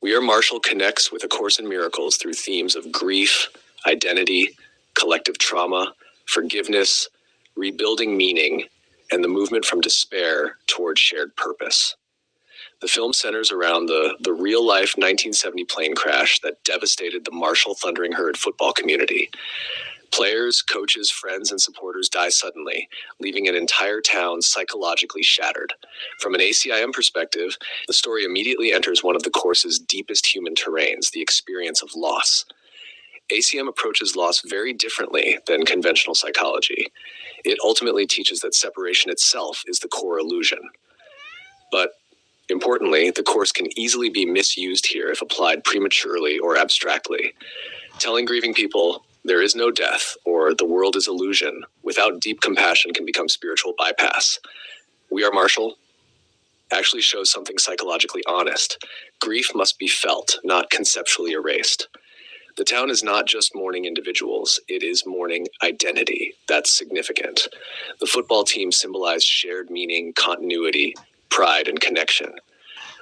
We Are Marshall connects with A Course in Miracles through themes of grief, identity, collective trauma, forgiveness, rebuilding meaning, and the movement from despair toward shared purpose. The film centers around the real-life 1970 plane crash that devastated the Marshall Thundering Herd football community. Players, coaches, friends, and supporters die suddenly, leaving an entire town psychologically shattered. From an ACIM perspective, the story immediately enters one of the course's deepest human terrains, the experience of loss. ACIM approaches loss very differently than conventional psychology. It ultimately teaches that separation itself is the core illusion. But importantly, the course can easily be misused here if applied prematurely or abstractly. Telling grieving people there is no death or the world is illusion without deep compassion can become spiritual bypass. We Are Marshall actually shows something psychologically honest. Grief must be felt, not conceptually erased. The town is not just mourning individuals, it is mourning identity. That's significant. The football team symbolized shared meaning, continuity, pride, and connection.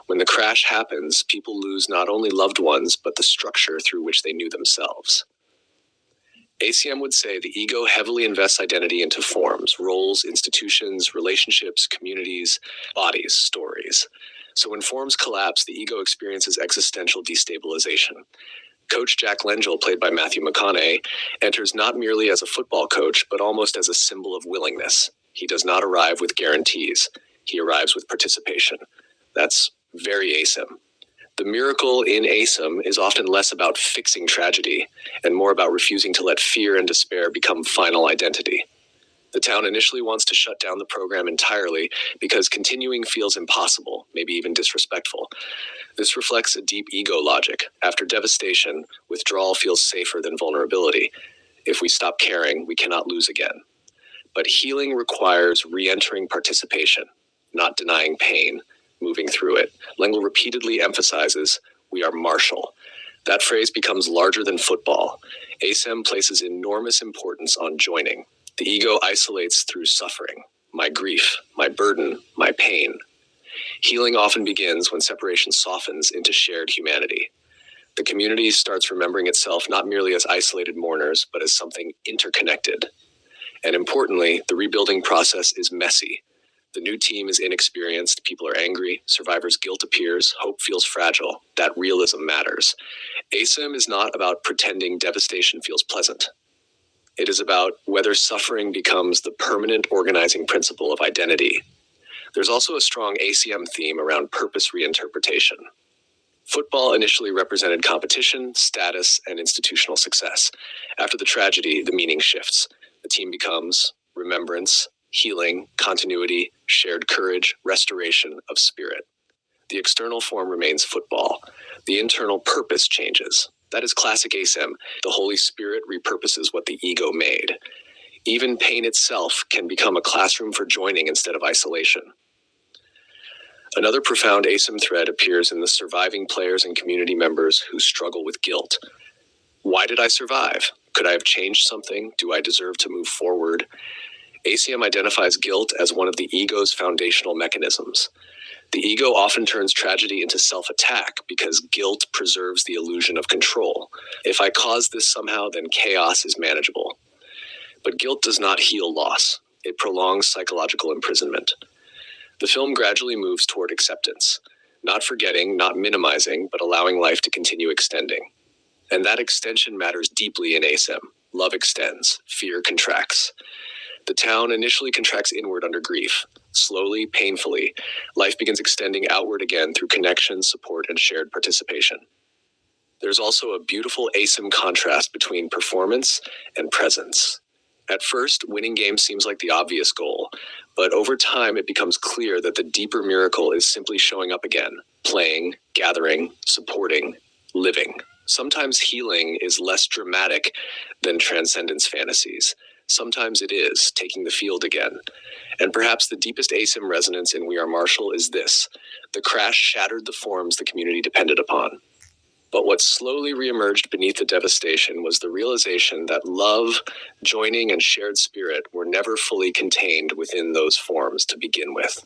When the crash happens, people lose not only loved ones, but the structure through which they knew themselves. ACM would say the ego heavily invests identity into forms, roles, institutions, relationships, communities, bodies, stories. So when forms collapse, the ego experiences existential destabilization. Coach Jack Lengel, played by Matthew McConaughey, enters not merely as a football coach, but almost as a symbol of willingness. He does not arrive with guarantees. He arrives with participation. That's very ACIM. The miracle in ACIM is often less about fixing tragedy and more about refusing to let fear and despair become final identity. The town initially wants to shut down the program entirely because continuing feels impossible, maybe even disrespectful. This reflects a deep ego logic. After devastation, withdrawal feels safer than vulnerability. If we stop caring, we cannot lose again. But healing requires re-entering participation, not denying pain, moving through it. Lengel repeatedly emphasizes, we are Marshall. That phrase becomes larger than football. ACIM places enormous importance on joining. The ego isolates through suffering, my grief, my burden, my pain. Healing often begins when separation softens into shared humanity. The community starts remembering itself not merely as isolated mourners, but as something interconnected. And importantly, the rebuilding process is messy. The new team is inexperienced, people are angry, survivors' guilt appears, hope feels fragile. That realism matters. ACIM is not about pretending devastation feels pleasant. It is about whether suffering becomes the permanent organizing principle of identity. There's also a strong ACM theme around purpose reinterpretation. Football initially represented competition, status, and institutional success. After the tragedy, the meaning shifts. The team becomes remembrance, healing, continuity, shared courage, restoration of spirit. The external form remains football. The internal purpose changes. That is classic ACIM. The Holy Spirit repurposes what the ego made. Even pain itself can become a classroom for joining instead of isolation. Another profound ACIM thread appears in the surviving players and community members who struggle with guilt. Why did I survive? Could I have changed something? Do I deserve to move forward? ACM identifies guilt as one of the ego's foundational mechanisms. The ego often turns tragedy into self-attack because guilt preserves the illusion of control. If I cause this somehow, then chaos is manageable. But guilt does not heal loss. It prolongs psychological imprisonment. The film gradually moves toward acceptance, not forgetting, not minimizing, but allowing life to continue extending. And that extension matters deeply in ACIM. Love extends, fear contracts. The town initially contracts inward under grief. Slowly, painfully, life begins extending outward again through connection, support, and shared participation. There's also a beautiful ACIM contrast between performance and presence. At first, winning games seems like the obvious goal, but over time it becomes clear that the deeper miracle is simply showing up again, playing, gathering, supporting, living. Sometimes healing is less dramatic than transcendence fantasies. Sometimes it is, taking the field again. And perhaps the deepest ACIM resonance in We Are Marshall is this. The crash shattered the forms the community depended upon. But what slowly reemerged beneath the devastation was the realization that love, joining, and shared spirit were never fully contained within those forms to begin with.